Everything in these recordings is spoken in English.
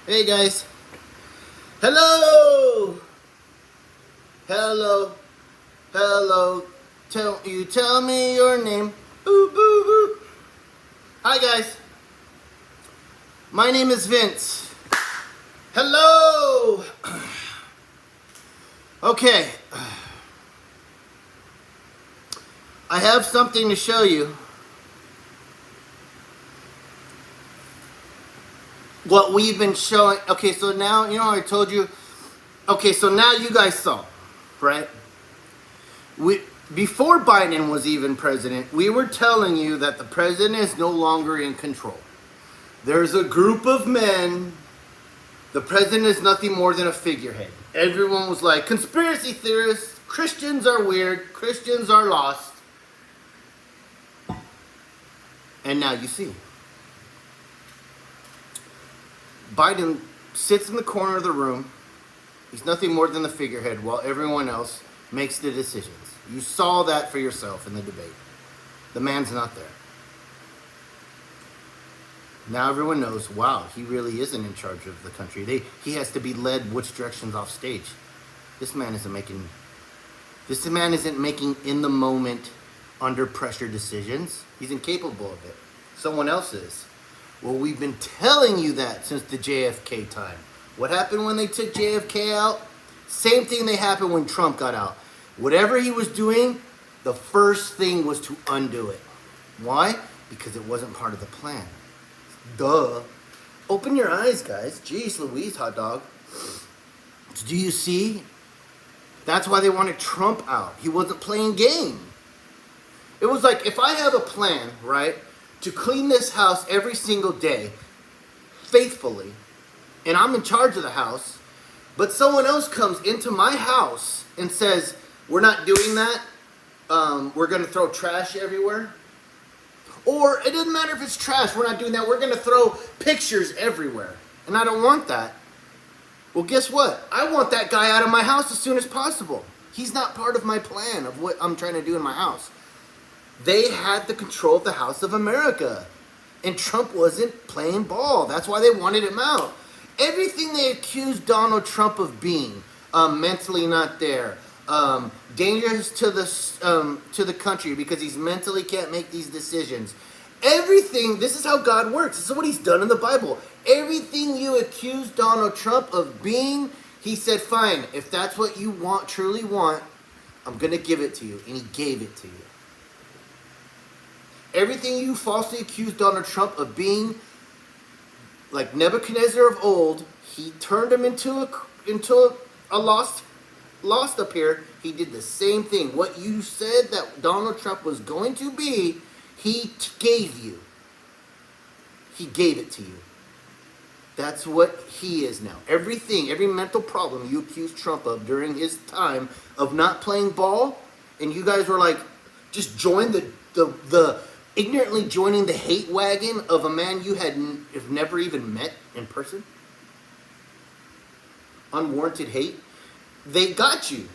Hey guys. Hello. Hello. Hello. Tell me your name. Boo boo boo. Hi guys. My name is Vince. Hello. Okay. I have something to show you. What we've been showing. Okay, so now, you know how I told you. Okay, so now you guys saw, right? We Before Biden was even president, we were telling you that the president is no longer in control. There's a group of men. The president is nothing more than a figurehead. Everyone was like, conspiracy theorists, Christians are weird, Christians are lost. And now you see. Biden sits in the corner of the room. He's nothing more than the figurehead while everyone else makes the decisions. You saw that for yourself in the debate. The man's not there. Now everyone knows, wow, he really isn't in charge of the country. He has to be led which directions off stage. This man isn't making in the moment, under pressure decisions. He's incapable of it. Someone else is. Well, we've been telling you that since the JFK time. What happened when they took JFK out? Same thing that happened when Trump got out. Whatever he was doing, the first thing was to undo it. Why? Because it wasn't part of the plan. Duh. Open your eyes, guys. Jeez Louise, hot dog. Do you see? That's why they wanted Trump out. He wasn't playing game. It was like, if I have a plan, right, to clean this house every single day, faithfully, and I'm in charge of the house, but someone else comes into my house and says, we're not doing that, we're going to throw trash everywhere. Or it doesn't matter if it's trash, we're not doing that, we're going to throw pictures everywhere. And I don't want that. Well, guess what? I want that guy out of my house as soon as possible. He's not part of my plan of what I'm trying to do in my house. They had the control of the House of America. And Trump wasn't playing ball. That's why they wanted him out. Everything they accused Donald Trump of being, mentally not there, dangerous to the country because he's mentally can't make these decisions. Everything, this is how God works. This is what he's done in the Bible. Everything you accuse Donald Trump of being, he said, fine, if that's what you want, truly want, I'm going to give it to you. And he gave it to you. Everything you falsely accused Donald Trump of being, like Nebuchadnezzar of old, he turned him into a lost up here. He did the same thing. What you said that Donald Trump was going to be, he gave you. He gave it to you. That's what he is now. Everything, every mental problem you accused Trump of during his time of not playing ball, and you guys were like, just join the ignorantly joining the hate wagon of a man you have never even met in person. Unwarranted hate. They got you.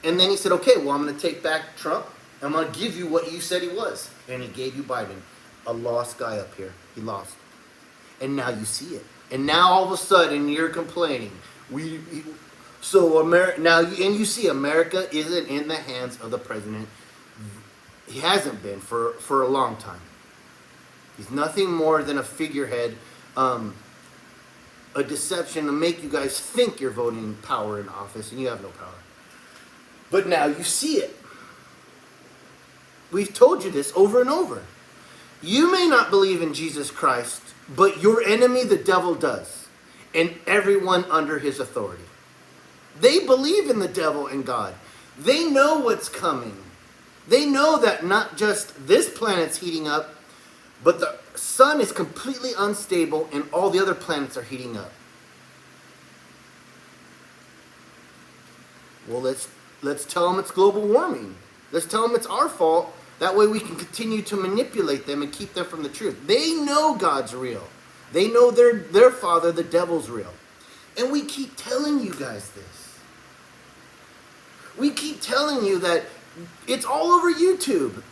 And then he said, okay, well, I'm going to take back Trump. I'm going to give you what you said he was. And he gave you Biden. A lost guy up here. He lost. And now you see it. And now all of a sudden you're complaining. You see America isn't in the hands of the president. He hasn't been for a long time. He's nothing more than a figurehead, a deception to make you guys think you're voting power in office, and you have no power. But now you see it. We've told you this over and over. You may not believe in Jesus Christ, but your enemy, the devil, does. And everyone under his authority. They believe in the devil and God. They know what's coming. They know that not just this planet's heating up, but the sun is completely unstable and all the other planets are heating up. Well, let's tell them it's global warming. Let's tell them it's our fault. That way we can continue to manipulate them and keep them from the truth. They know God's real. They know their father, the devil's real. And we keep telling you guys this. We keep telling you that it's all over YouTube.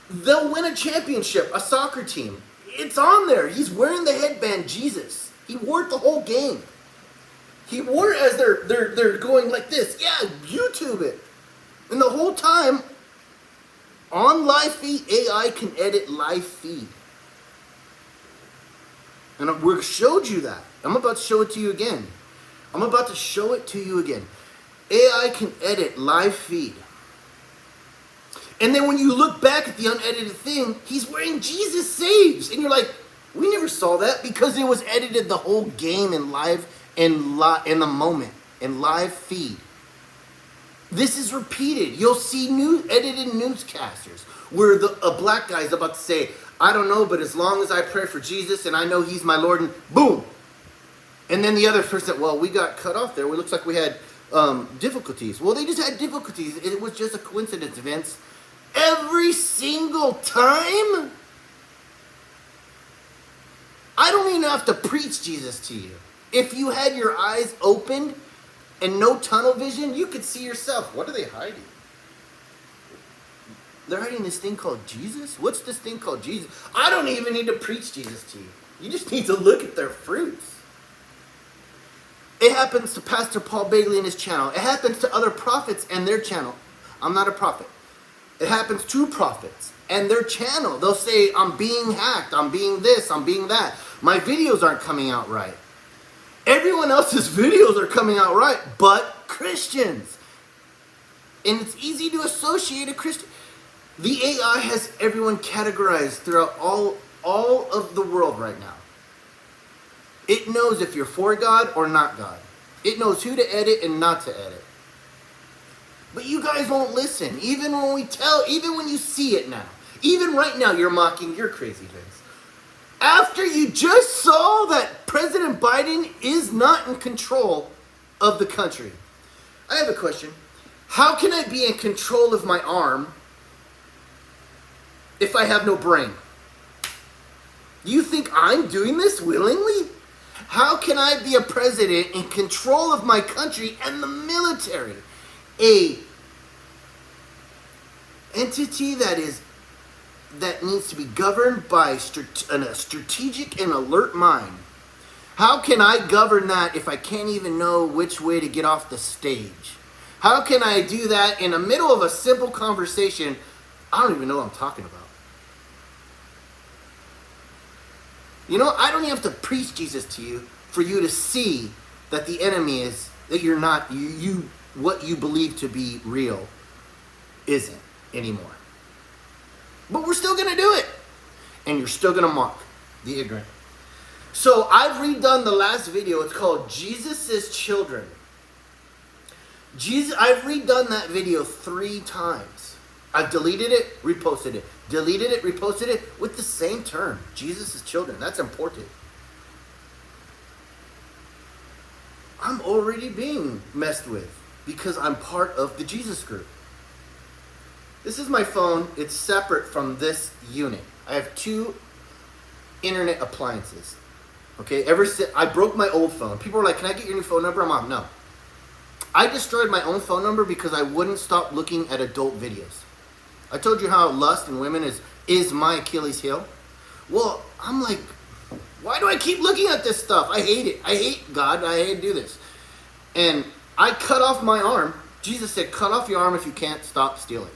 They'll win a championship, a soccer team. It's on there. He's wearing the headband, Jesus. He wore it the whole game. He wore it as they're going like this. Yeah, YouTube it. And the whole time, on live feed, AI can edit live feed. And we showed you that. I'm about to show it to you again. I'm about to show it to you again. AI can edit live feed. And then when you look back at the unedited thing, he's wearing Jesus Saves. And you're like, we never saw that because it was edited the whole game in live in the moment, in live feed. This is repeated. You'll see edited newscasters where a black guy is about to say, I don't know, but as long as I pray for Jesus and I know he's my Lord, and boom. And then the other person, well, we got cut off there. It looks like we had difficulties. Well, they just had difficulties. It was just a coincidence, Vince. Every single time? I don't even have to preach Jesus to you. If you had your eyes opened and no tunnel vision, you could see yourself. What are they hiding? They're hiding this thing called Jesus? What's this thing called Jesus? I don't even need to preach Jesus to you. You just need to look at their fruits. It happens to Pastor Paul Bailey and his channel. It happens to other prophets and their channel. I'm not a prophet. It happens to prophets and their channel. They'll say, I'm being hacked. I'm being this. I'm being that. My videos aren't coming out right. Everyone else's videos are coming out right, but Christians. And it's easy to associate a Christian. The AI has everyone categorized throughout all of the world right now. It knows if you're for God or not God. It knows who to edit and not to edit. But you guys won't listen. Even when you see it now. Even right now, you're mocking your crazy Vince. After you just saw that President Biden is not in control of the country. I have a question. How can I be in control of my arm if I have no brain? Do you think I'm doing this willingly? How can I be a president in control of my country and the military? A entity that needs to be governed by a strategic and alert mind. How can I govern that if I can't even know which way to get off the stage? How can I do that in the middle of a simple conversation? I don't even know what I'm talking about. You know, I don't even have to preach Jesus to you for you to see that the enemy is, that you're not, what you believe to be real isn't anymore. But we're still going to do it. And you're still going to mock the ignorant. So I've redone the last video. It's called Jesus' Children. I've redone that video 3 times. I've deleted it, reposted it. Deleted it, reposted it with the same term. Jesus' children. That's important. I'm already being messed with because I'm part of the Jesus group. This is my phone. It's separate from this unit. I have 2 internet appliances. Okay, I broke my old phone. People are like, can I get your new phone number? I'm like, no. I destroyed my own phone number because I wouldn't stop looking at adult videos. I told you how lust in women is my Achilles heel. Well, I'm like, why do I keep looking at this stuff? I hate it. I hate God. I hate to do this. And I cut off my arm. Jesus said, cut off your arm if you can't stop stealing.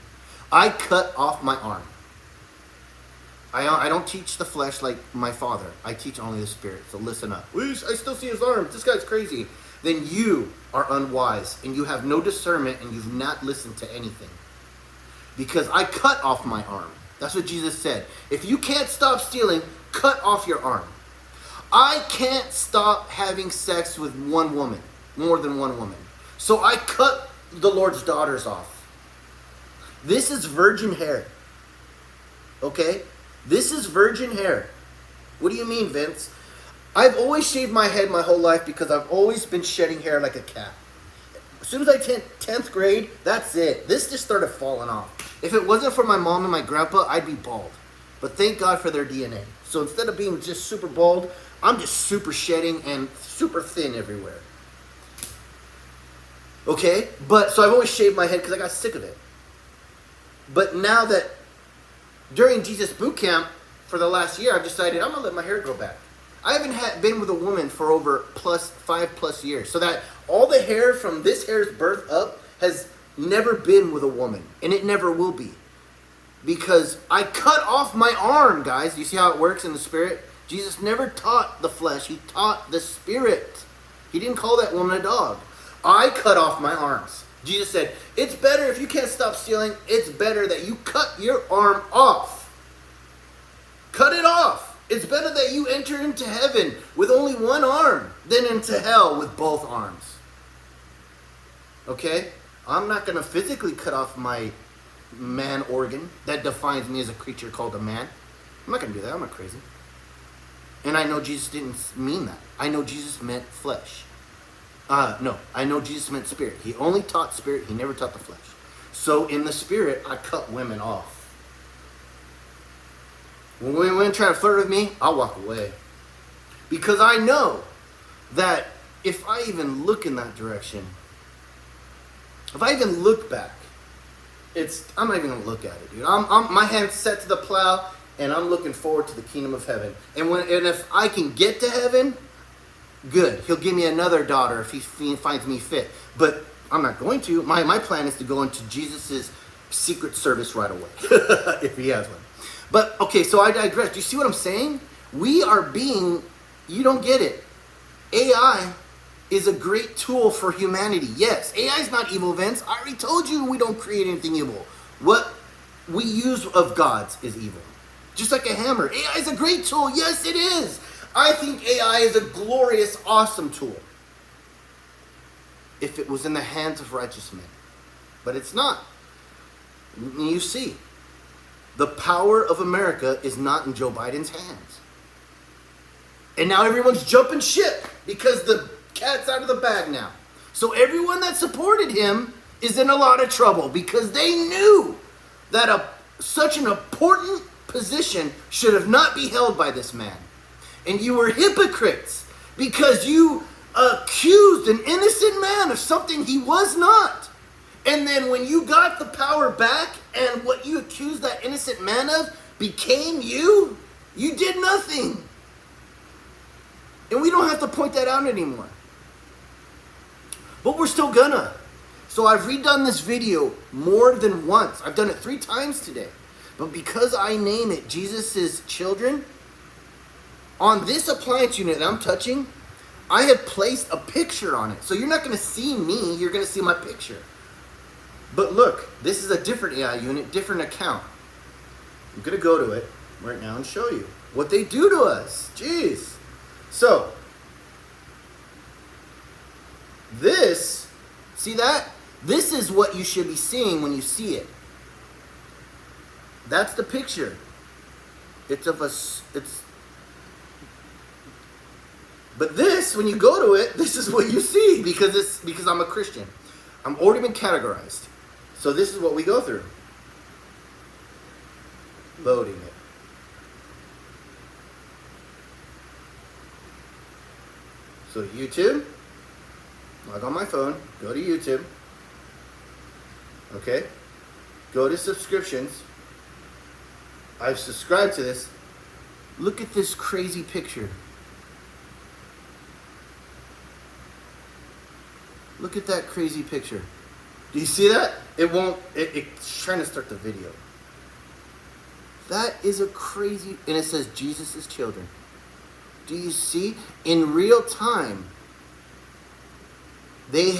I cut off my arm. I don't teach the flesh like my father. I teach only the spirit. So listen up. I still see his arm. This guy's crazy. Then you are unwise and you have no discernment and you've not listened to anything. Because I cut off my arm. That's what Jesus said. If you can't stop stealing, cut off your arm. I can't stop having sex with one woman, more than one woman. So I cut the Lord's daughters off. This is virgin hair. Okay? This is virgin hair. What do you mean, Vince? I've always shaved my head my whole life because I've always been shedding hair like a cat. As soon as I 10th grade, that's it. This just started falling off. If it wasn't for my mom and my grandpa, I'd be bald. But thank God for their DNA. So instead of being just super bald, I'm just super shedding and super thin everywhere. Okay? So I've always shaved my head because I got sick of it. But now that during Jesus boot camp for the last year, I've decided I'm going to let my hair grow back. I haven't been with a woman for over 5+ years. So that all the hair from this hair's birth up has never been with a woman. And it never will be. Because I cut off my arm, guys. You see how it works in the spirit? Jesus never taught the flesh. He taught the spirit. He didn't call that woman a dog. I cut off my arms. Jesus said, it's better if you can't stop stealing, it's better that you cut your arm off. Cut it off. It's better that you enter into heaven with only one arm than into hell with both arms. Okay? I'm not going to physically cut off my man organ that defines me as a creature called a man. I'm not going to do that. I'm not crazy. And I know Jesus didn't mean that. I know Jesus meant flesh. No, I know Jesus meant spirit. He only taught spirit. He never taught the flesh. So in the spirit, I cut women off. When women try to flirt with me, I'll walk away. Because I know that if I even look in that direction, if I even look back, I'm not even going to look at it, dude. My hand's set to the plow, and I'm looking forward to the kingdom of heaven. And if I can get to heaven, good. He'll give me another daughter if he finds me fit. But I'm not going to. My plan is to go into Jesus' secret service right away, if he has one. But, okay, so I digress. Do you see what I'm saying? You don't get it. AI is a great tool for humanity. Yes, AI is not evil, Vince. I already told you we don't create anything evil. What we use of God's is evil. Just like a hammer. AI is a great tool. Yes, it is. I think AI is a glorious, awesome tool. If it was in the hands of righteous men. But it's not. You see. The power of America is not in Joe Biden's hands. And now everyone's jumping ship because the cat's out of the bag now. So everyone that supported him is in a lot of trouble because they knew that such an important position should have not be held by this man. And you were hypocrites because you accused an innocent man of something he was not. And then when you got the power back and what you accused that innocent man of became you did nothing. And we don't have to point that out anymore. But we're still gonna. So I've redone this video more than once. I've done it 3 times today. But because I name it Jesus' Children, on this appliance unit that I'm touching, I have placed a picture on it. So you're not gonna see me, you're gonna see my picture. But look, this is a different AI unit, different account. I'm going to go to it right now and show you what they do to us. Jeez. So, see that? This is what you should be seeing when you see it. That's the picture. But this, when you go to it, this is what you see because I'm a Christian. I'm already been categorized. So this is what we go through. Loading it. So YouTube, log on my phone, go to YouTube. Okay? Go to subscriptions. I've subscribed to this. Look at this crazy picture. Look at that crazy picture. Do you see that? It's trying to start the video. That is a crazy, and it says Jesus' Children. Do you see? In real time, the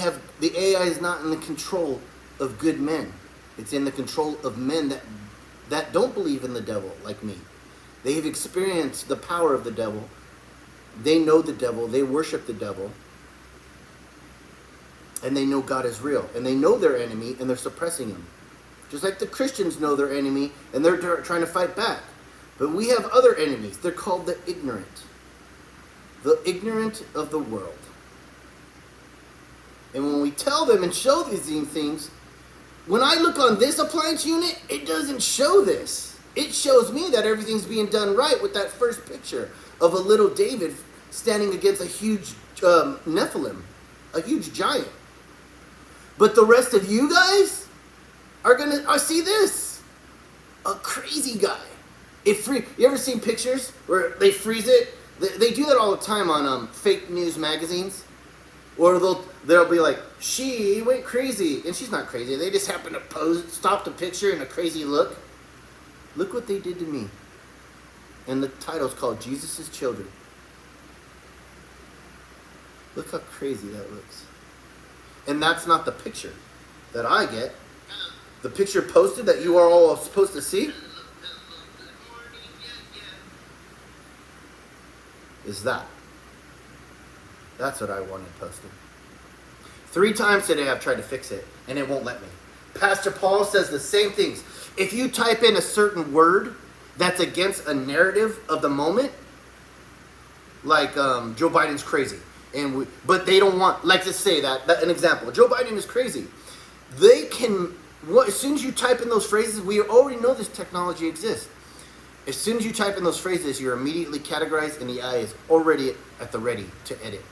AI is not in the control of good men. It's in the control of men that don't believe in the devil like me. They have experienced the power of the devil. They know the devil. They worship the devil. And they know God is real. And they know their enemy, and they're suppressing him. Just like the Christians know their enemy, and they're trying to fight back. But we have other enemies. They're called the ignorant. The ignorant of the world. And when we tell them and show these things, when I look on this appliance unit, it doesn't show this. It shows me that everything's being done right with that first picture of a little David standing against a huge Nephilim, a huge giant. But the rest of you guys are gonna see this. A crazy guy. You ever seen pictures where they freeze it They do that all the time on fake news magazines. Or they'll be like, she went crazy. And she's not crazy. They just happen to stop the picture in a crazy look. Look what they did to me. And the title's called Jesus' Children. Look how crazy that looks. And that's not the picture that I get. The picture posted that you are all supposed to see is that. That's what I wanted posted. 3 times today I've tried to fix it, and it won't let me. Pastor Paul says the same things. If you type in a certain word that's against a narrative of the moment, like Joe Biden's crazy, but they don't want, like, let's say that an example. Joe Biden is crazy. They can, as soon as you type in those phrases, we already know this technology exists. As soon as you type in those phrases, you're immediately categorized, and the AI is already at the ready to edit.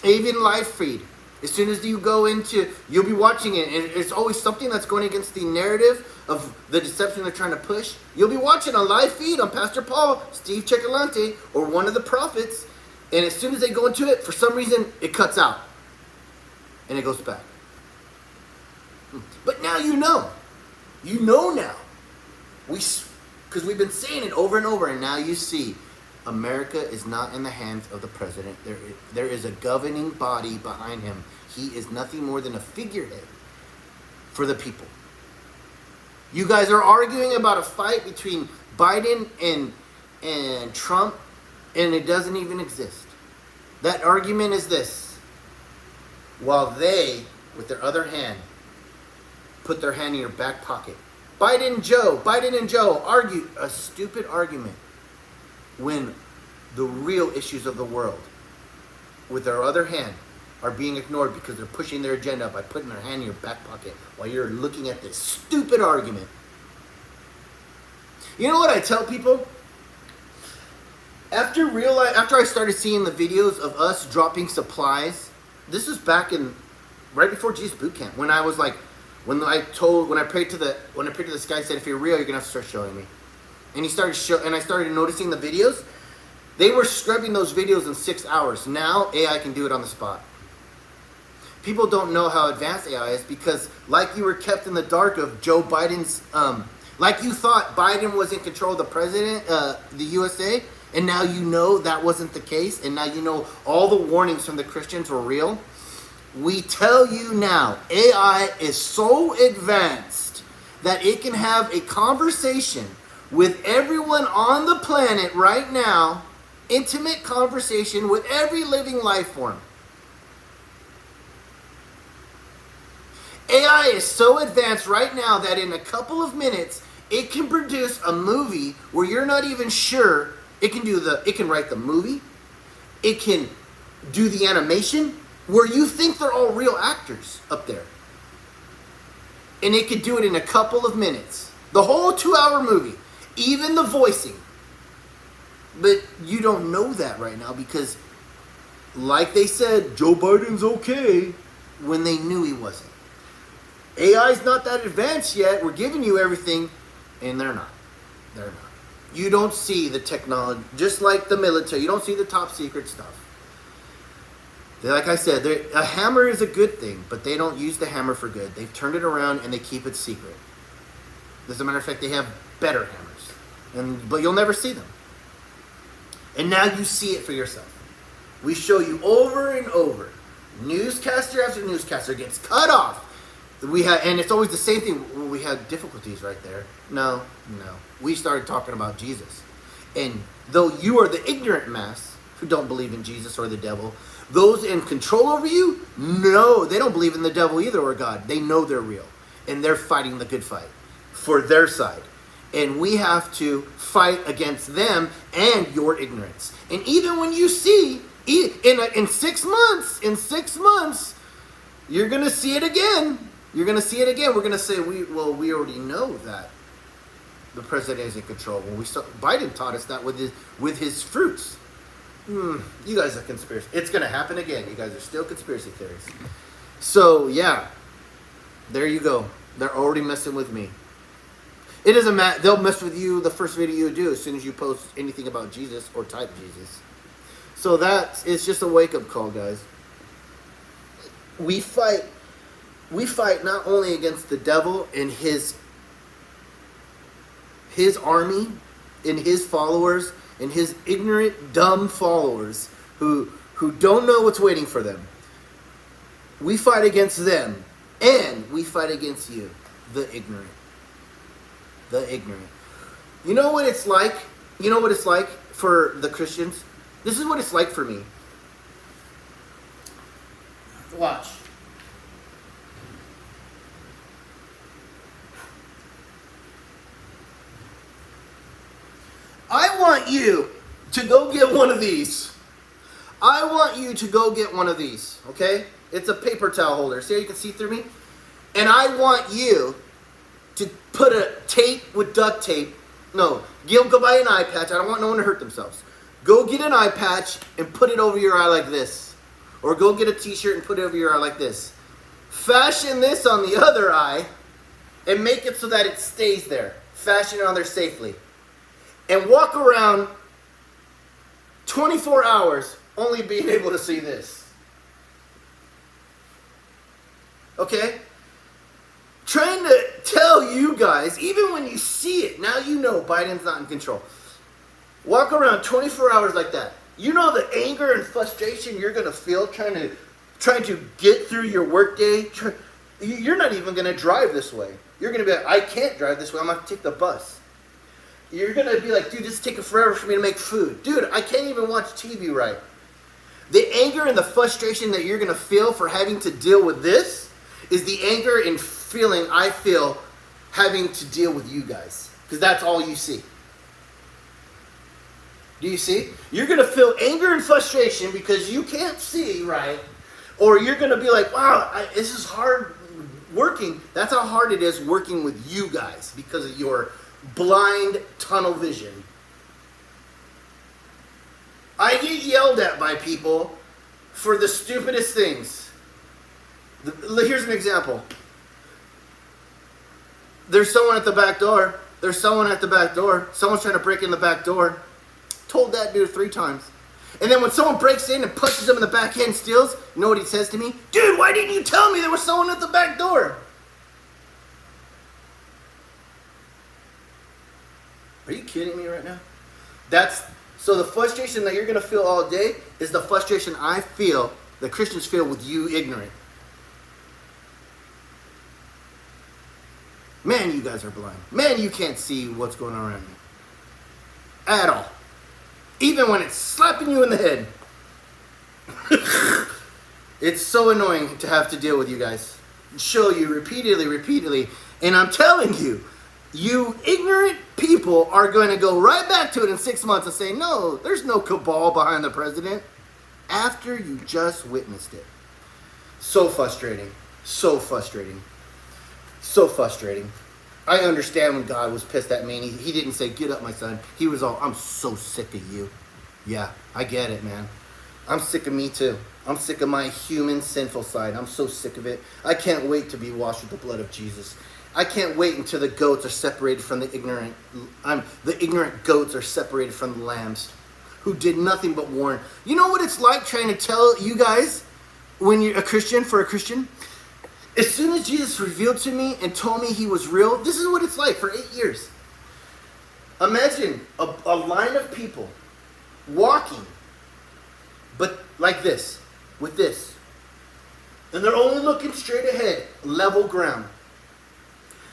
Even live feed. As soon as you go into, you'll be watching it, and it's always something that's going against the narrative of the deception they're trying to push. You'll be watching a live feed on Pastor Paul, Steve Cioccolante, or one of the prophets, and as soon as they go into it, for some reason, it cuts out. And it goes back. But now you know. You know now. Because we've been saying it over and over, and now you see. America is not in the hands of the president. There is a governing body behind him. He is nothing more than a figurehead for the people. You guys are arguing about a fight between Biden and Trump, and it doesn't even exist. That argument is this. While they, with their other hand, put their hand in your back pocket. Biden and Joe argue a stupid argument when the real issues of the world, with their other hand, are being ignored because they're pushing their agenda by putting their hand in your back pocket while you're looking at this stupid argument. You know what I tell people? After I started seeing the videos of us dropping supplies, this was back in right before Jesus Boot Camp, when I was like, when I prayed to the sky, I said, if you're real, you're gonna have to start showing me. And I started noticing the videos. They were scrubbing those videos in 6 hours. Now AI can do it on the spot. People don't know how advanced AI is because, like you were kept in the dark of Joe Biden's, like you thought Biden was in control of the president, the USA, and now you know that wasn't the case, and now you know all the warnings from the Christians were real. We tell you now, AI is so advanced that it can have a conversation with everyone on the planet right now, intimate conversation with every living life form. AI is so advanced right now that in a couple of minutes, it can produce a movie where you're not even sure. It can write the movie. It can do the animation where you think they're all real actors up there. And it could do it in a couple of minutes. The whole 2-hour movie. Even the voicing. But you don't know that right now because, like they said, Joe Biden's okay when they knew he wasn't. AI's not that advanced yet. We're giving you everything, and they're not. They're not. You don't see the technology, just like the military. You don't see the top secret stuff. Like I said, a hammer is a good thing, but they don't use the hammer for good. They've turned it around and they keep it secret. As a matter of fact, they have better hammers, but you'll never see them. And now you see it for yourself. We show you over and over. Newscaster after newscaster gets cut off. And it's always the same thing. We had difficulties right there. No. We started talking about Jesus. And though you are the ignorant mass who don't believe in Jesus or the devil, those in control over you, no, they don't believe in the devil either or God. They know they're real. And they're fighting the good fight for their side. And we have to fight against them and your ignorance. And even when you see, in 6 months, you're going to see it again. You're going to see it again. We're going to say, we already know that the president is in control. Biden taught us that with his fruits. You guys are conspiracy. It's going to happen again. You guys are still conspiracy theories. So, yeah. There you go. They're already messing with me. It doesn't matter. They'll mess with you the first video you do as soon as you post anything about Jesus or type Jesus. So it's just a wake-up call, guys. We fight not only against the devil and his army and his followers and his ignorant, dumb followers who don't know what's waiting for them. We fight against them, and we fight against you, the ignorant. The ignorant. You know what it's like? You know what it's like for the Christians? This is what it's like for me. Watch. I want you to go get one of these. I want you to go get one of these, okay? It's a paper towel holder. See how you can see through me? And I want you to put a tape with duct tape. No, go buy an eye patch. I don't want no one to hurt themselves. Go get an eye patch and put it over your eye like this. Or go get a t-shirt and put it over your eye like this. Fashion this on the other eye and make it so that it stays there. Fashion it on there safely. And walk around 24 hours only being able to see this. Okay? Trying to tell you guys, even when you see it, now you know Biden's not in control. Walk around 24 hours like that. You know the anger and frustration you're going to feel trying to get through your workday. You're not even going to drive this way. You're going to be like, I can't drive this way. I'm going to have to take the bus. You're going to be like, dude, this is taking forever for me to make food. Dude, I can't even watch TV right. The anger and the frustration that you're going to feel for having to deal with this is the anger and feeling I feel having to deal with you guys. Because that's all you see. Do you see? You're going to feel anger and frustration because you can't see right. Or you're going to be like, wow, this is hard working. That's how hard it is working with you guys because of your blind tunnel vision. I get yelled at by people for the stupidest things. Here's an example. There's someone at the back door. Someone's trying to break in the back door. Told that dude 3 times. And then when someone breaks in and punches him in the back head and steals, you know what he says to me? Dude, why didn't you tell me there was someone at the back door? Are you kidding me right now? So the frustration that you're going to feel all day is the frustration I feel, that Christians feel with you ignorant. Man, you guys are blind. Man, you can't see what's going on around you. At all. Even when it's slapping you in the head. It's so annoying to have to deal with you guys. Show you repeatedly. And I'm telling you, you ignorant people are going to go right back to it in 6 months and say, no, there's no cabal behind the president. After you just witnessed it. So frustrating. I understand when God was pissed at me and he didn't say, get up, my son. He was all, I'm so sick of you. Yeah, I get it, man. I'm sick of me too. I'm sick of my human sinful side. I'm so sick of it. I can't wait to be washed with the blood of Jesus. I can't wait until the goats are separated from the ignorant. The ignorant goats are separated from the lambs who did nothing but warn. You know what it's like trying to tell you guys when you're a Christian, for a Christian? As soon as Jesus revealed to me and told me he was real, this is what it's like for 8 years. Imagine a line of people walking, but like this, with this. And they're only looking straight ahead, level ground.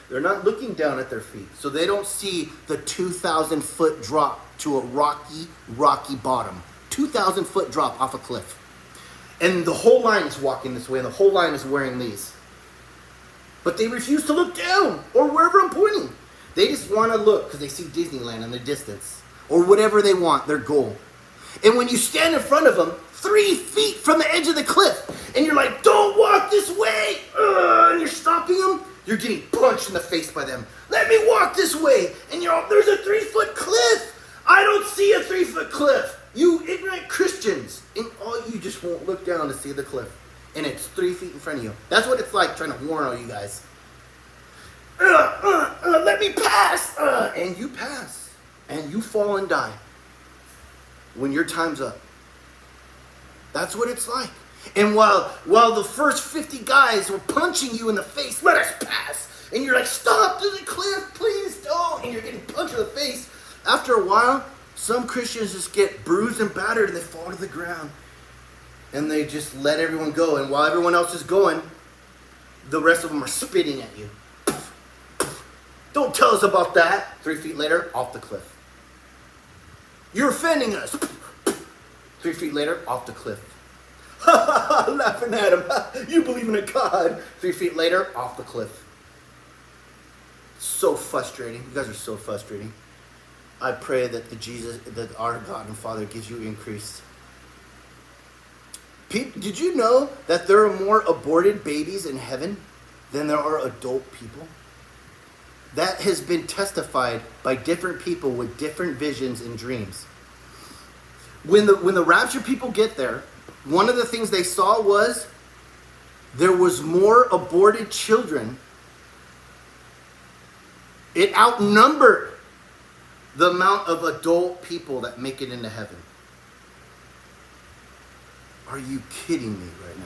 They're not looking down at their feet, so they don't see the 2,000-foot drop to a rocky bottom. 2,000-foot drop off a cliff. And the whole line is walking this way, and the whole line is wearing these. But they refuse to look down, or wherever I'm pointing. They just want to look, because they see Disneyland in the distance. Or whatever they want, their goal. And when you stand in front of them, 3 feet from the edge of the cliff, and you're like, don't walk this way! And you're stopping them, you're getting punched in the face by them. Let me walk this way! And you're all, there's a 3-foot cliff! I don't see a 3-foot cliff! You ignorant Christians! And all you just won't look down to see the cliff. And it's 3 feet in front of you. That's what it's like trying to warn all you guys. let me pass, and you pass, and you fall and die when your time's up. That's what it's like. And while the first 50 guys were punching you in the face, let us pass, and you're like, stop to the cliff, please don't, and you're getting punched in the face. After a while, some Christians just get bruised and battered and they fall to the ground. And they just let everyone go. And while everyone else is going, the rest of them are spitting at you. Don't tell us about that. 3 feet later, off the cliff. You're offending us. 3 feet later, off the cliff. Laughing at him. You believe in a God. 3 feet later, off the cliff. So frustrating. You guys are so frustrating. I pray that that our God and Father gives you increase. Did you know that there are more aborted babies in heaven than there are adult people? That has been testified by different people with different visions and dreams. When the rapture people get there, one of the things they saw was there was more aborted children. It outnumbered the amount of adult people that make it into heaven. Are you kidding me right now?